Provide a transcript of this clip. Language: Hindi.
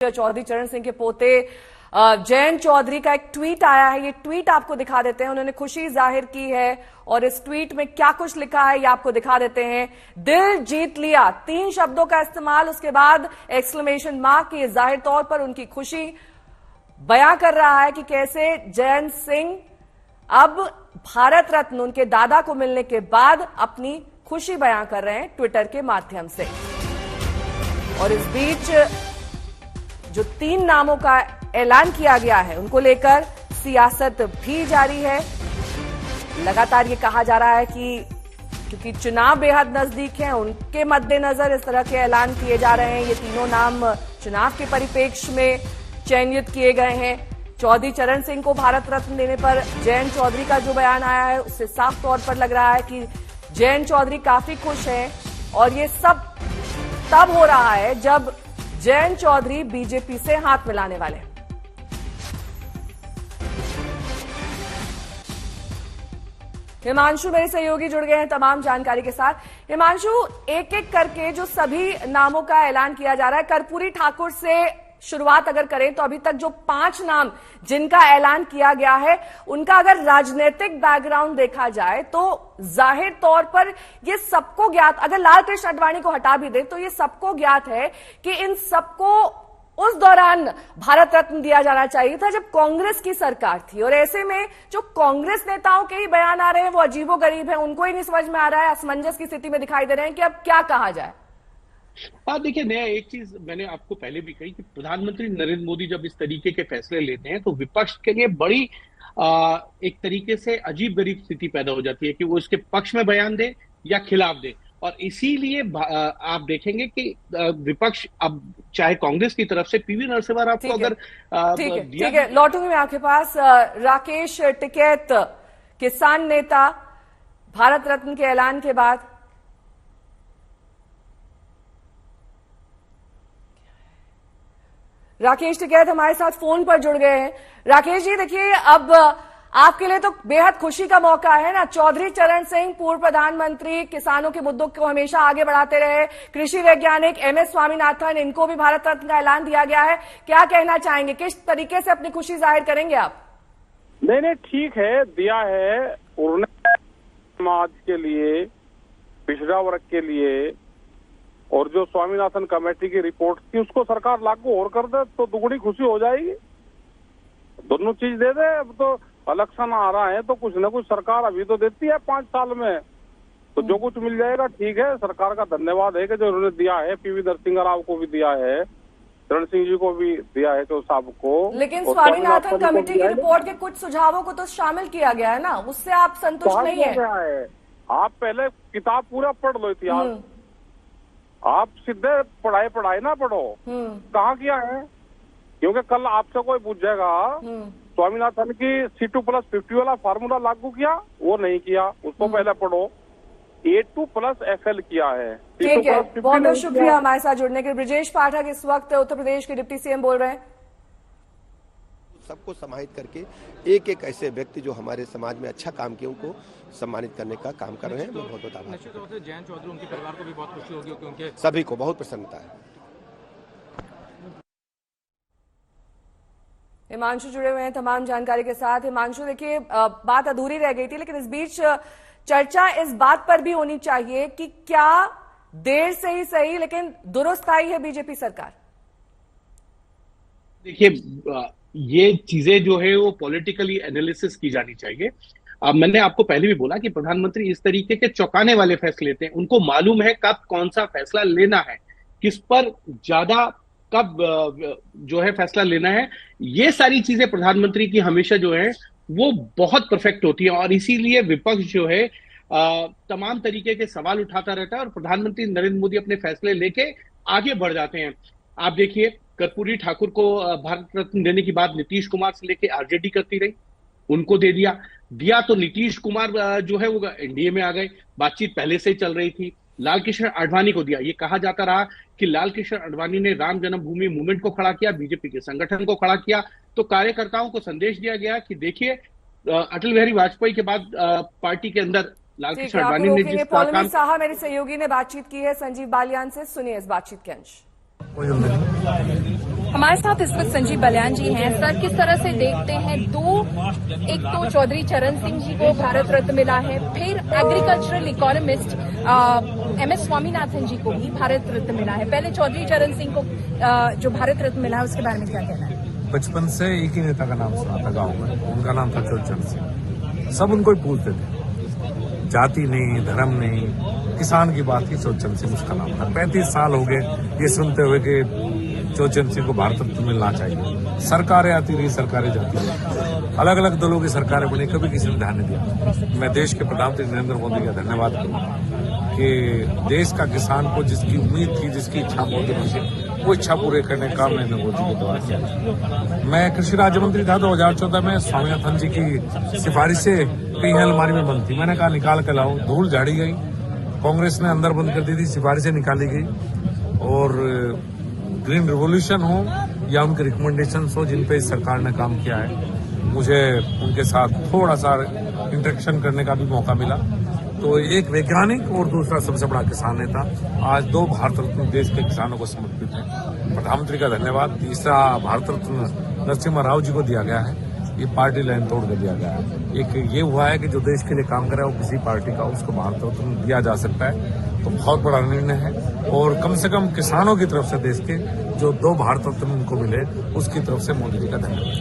चौधरी चरण सिंह के पोते जयंत चौधरी का एक ट्वीट आया है। ये ट्वीट आपको दिखा देते हैं। उन्होंने खुशी जाहिर की है और इस ट्वीट में क्या कुछ लिखा है ये आपको दिखा देते हैं। दिल जीत लिया, 3 शब्दों का इस्तेमाल, उसके बाद एक्सक्लेमेशन मार्क। ये जाहिर तौर पर उनकी खुशी बयां कर रहा है कि कैसे जयंत सिंह अब भारत रत्न उनके दादा को मिलने के बाद अपनी खुशी बयां कर रहे हैं ट्विटर के माध्यम से। और इस बीच जो 3 नामों का ऐलान किया गया है उनको लेकर सियासत भी जारी है। लगातार ये कहा जा रहा है कि क्योंकि चुनाव बेहद नजदीक हैं, उनके मद्देनजर इस तरह के ऐलान किए जा रहे हैं। ये तीनों नाम चुनाव के परिप्रेक्ष्य में चयनित किए गए हैं। चौधरी चरण सिंह को भारत रत्न देने पर जयंत चौधरी का जो बयान आया है उससे साफ तौर पर लग रहा है कि जयंत चौधरी काफी खुश हैं और ये सब तब हो रहा है जब जयंत चौधरी बीजेपी से हाथ मिलाने वाले हैं। हिमांशु मेरे सहयोगी जुड़ गए हैं तमाम जानकारी के साथ। हिमांशु, एक एक करके जो सभी नामों का ऐलान किया जा रहा है, कर्पूरी ठाकुर से शुरुआत अगर करें तो अभी तक जो 5 नाम जिनका ऐलान किया गया है उनका अगर राजनीतिक बैकग्राउंड देखा जाए तो जाहिर तौर पर ये सबको ज्ञात, अगर लाल कृष्ण आडवाणी को हटा भी दे तो ये सबको ज्ञात है कि इन सबको उस दौरान भारत रत्न दिया जाना चाहिए था जब कांग्रेस की सरकार थी। और ऐसे में जो कांग्रेस नेताओं के ही बयान आ रहे हैं वो अजीबोगरीब है, उनको ही नहीं समझ में आ रहा है, असमंजस की स्थिति में दिखाई दे रहे हैं कि अब क्या कहा जाए। देखिए, नया एक चीज मैंने आपको पहले भी कही कि प्रधानमंत्री नरेंद्र मोदी जब इस तरीके के फैसले लेते हैं तो विपक्ष के लिए बड़ी एक तरीके से अजीब गरीब स्थिति पैदा हो जाती है कि वो इसके पक्ष में बयान दे या खिलाफ दे। और इसीलिए आप देखेंगे कि विपक्ष अब चाहे कांग्रेस की तरफ से पीवी नरसिम्हा राव को अगर ठीक है, लौटूंगी मैं आपके पास। राकेश टिकैत, किसान नेता, भारत रत्न के ऐलान के बाद राकेश टिकैत हमारे साथ फोन पर जुड़ गए हैं। राकेश जी, देखिए अब आपके लिए तो बेहद खुशी का मौका है ना। चौधरी चरण सिंह पूर्व प्रधानमंत्री, किसानों के मुद्दों को हमेशा आगे बढ़ाते रहे, कृषि वैज्ञानिक MS स्वामीनाथन, इनको भी भारत रत्न का ऐलान दिया गया है। क्या कहना चाहेंगे, किस तरीके से अपनी खुशी जाहिर करेंगे आप? नहीं, ठीक है, दिया है उन्होंने समाज के लिए, पिछड़ा वर्ग के लिए, और जो स्वामीनाथन कमेटी की रिपोर्ट थी उसको सरकार लागू और कर दे तो दुगनी खुशी हो जाएगी। दोनों चीज दे दे। अब तो इलेक्शन आ रहा है तो कुछ न कुछ सरकार अभी तो देती है 5 साल में, तो जो कुछ मिल जाएगा ठीक है। सरकार का धन्यवाद है कि जो उन्होंने दिया है, पीवी नरसिम्हा राव को भी दिया है, चरण सिंह जी को भी दिया है, तो साहब को। लेकिन स्वामीनाथन कमेटी की रिपोर्ट के कुछ सुझावों को तो शामिल किया गया है ना, उससे आप संतुष्ट नहीं है? आप पहले किताब पूरा पढ़ लो इतिहास, आप सीधे पढ़ाई ना पढ़ो। कहाँ किया है? क्योंकि कल आपसे कोई पूछेगा स्वामीनाथन की C2+50 वाला फार्मूला लागू किया, वो नहीं किया, उसको पहले पढ़ो। A2+FL किया है। ठीक है, बहुत बहुत शुक्रिया हमारे साथ जुड़ने के लिए। ब्रजेश पाठक इस वक्त उत्तर प्रदेश के डिप्टी CM बोल रहे हैं। सबको समाहित करके एक एक ऐसे व्यक्ति जो हमारे समाज में अच्छा काम किए उनको सम्मानित करने का काम कर रहे हैं। मैं बहुत आभार। निश्चित तौर से जयंत चौधरी, उनके परिवार को भी बहुत खुशी होगी क्योंकि सभी को बहुत प्रसन्नता है। हिमांशु जुड़े हुए हैं तमाम जानकारी के साथ। हिमांशु, देखिए बात अधूरी रह गई थी, लेकिन इस बीच चर्चा इस बात पर भी होनी चाहिए कि क्या देर से ही सही लेकिन दुरुस्त आई है बीजेपी सरकार? देखिए, ये चीजें जो है वो पॉलिटिकली एनालिसिस की जानी चाहिए। मैंने आपको पहले भी बोला कि प्रधानमंत्री इस तरीके के चौंकाने वाले फैसले लेते हैं। उनको मालूम है कब कौन सा फैसला लेना है, किस पर ज्यादा कब जो है फैसला लेना है। ये सारी चीजें प्रधानमंत्री की हमेशा जो है वो बहुत परफेक्ट होती है और इसीलिए विपक्ष जो है तमाम तरीके के सवाल उठाता रहता है और प्रधानमंत्री नरेंद्र मोदी अपने फैसले लेके आगे बढ़ जाते हैं। आप देखिए, कर्पूरी ठाकुर को भारत रत्न देने की बात नीतीश कुमार से लेके RJD करती रही, उनको दे दिया तो नीतीश कुमार जो है वो NDA में आ गए। बातचीत पहले से ही चल रही थी। लाल कृष्ण आडवाणी को दिया। ये कहा जाता रहा कि लाल कृष्ण आडवाणी ने राम जन्मभूमि मूवमेंट को खड़ा किया, बीजेपी के संगठन को खड़ा किया, तो कार्यकर्ताओं को संदेश दिया गया कि देखिए अटल बिहारी वाजपेयी के बाद पार्टी के अंदर लाल कृष्ण आडवाणी ने जिस काम साहा मेरे सहयोगी ने बातचीत की है संजीव बालियान से, सुनिए इस बातचीत के अंश। हमारे साथ इस वक्त संजीव बलियान जी हैं। सर, किस तरह से देखते हैं एक तो चौधरी चरण सिंह जी को भारत रत्न मिला है, फिर एग्रीकल्चरल इकोनॉमिस्ट MS स्वामीनाथन जी को भी भारत रत्न मिला है। पहले चौधरी चरण सिंह को जो भारत रत्न मिला है उसके बारे में क्या कहना है? बचपन से एक ही नेता का नाम सुना था गाँव में, उनका नाम था चौधरी चरण सिंह। सब उनको ही पूछते थे, जाति नहीं, धर्म नहीं, किसान की बात ही चौधरी चरण सिंह उसका नाम था। 35 साल हो गए ये सुनते हुए कि चौधरी चरण सिंह को भारत रत्न मिलना चाहिए। सरकारें आती रही, सरकारें जाती रही, अलग अलग दलों की सरकारें बनी, कभी किसी ने ध्यान नहीं दिया। मैं देश के प्रधानमंत्री नरेंद्र मोदी का धन्यवाद करूंगा कि देश का किसान को जिसकी उम्मीद थी, जिसकी इच्छा मोदी ने थी, वो इच्छा पूरे करने का नरेंद्र मोदी के द्वारा किया। मैं कृषि राज्य मंत्री था 2014 में, स्वामीनाथन जी की सिफारिश से कहीं अलमारी में बंद थी। मैंने कहा निकाल के लाओ, धूल झाड़ी गई, कांग्रेस ने अंदर बंद कर दी थी, सिफारिशें निकाली गई। और ग्रीन रिवॉल्यूशन हो या उनके रिकमेंडेशन हो जिन पे इस सरकार ने काम किया है, मुझे उनके साथ थोड़ा सा इंटरेक्शन करने का भी मौका मिला। तो एक वैज्ञानिक और दूसरा सबसे बड़ा किसान नेता, आज 2 भारत रत्न देश के किसानों को समर्पित है। प्रधानमंत्री का धन्यवाद। तीसरा भारत रत्न नरसिम्हा राव जी को दिया गया है, ये पार्टी लाइन तोड़ कर दिया गया है। एक ये हुआ है कि जो देश के लिए काम कर रहा है वो किसी पार्टी का, उसको भारत रत्न दिया जा सकता है, तो बहुत बड़ा निर्णय है। और कम से कम किसानों की तरफ से देश के जो 2 भारत रत्न उनको मिले, उसकी तरफ से मोदी जी का धन्यवाद।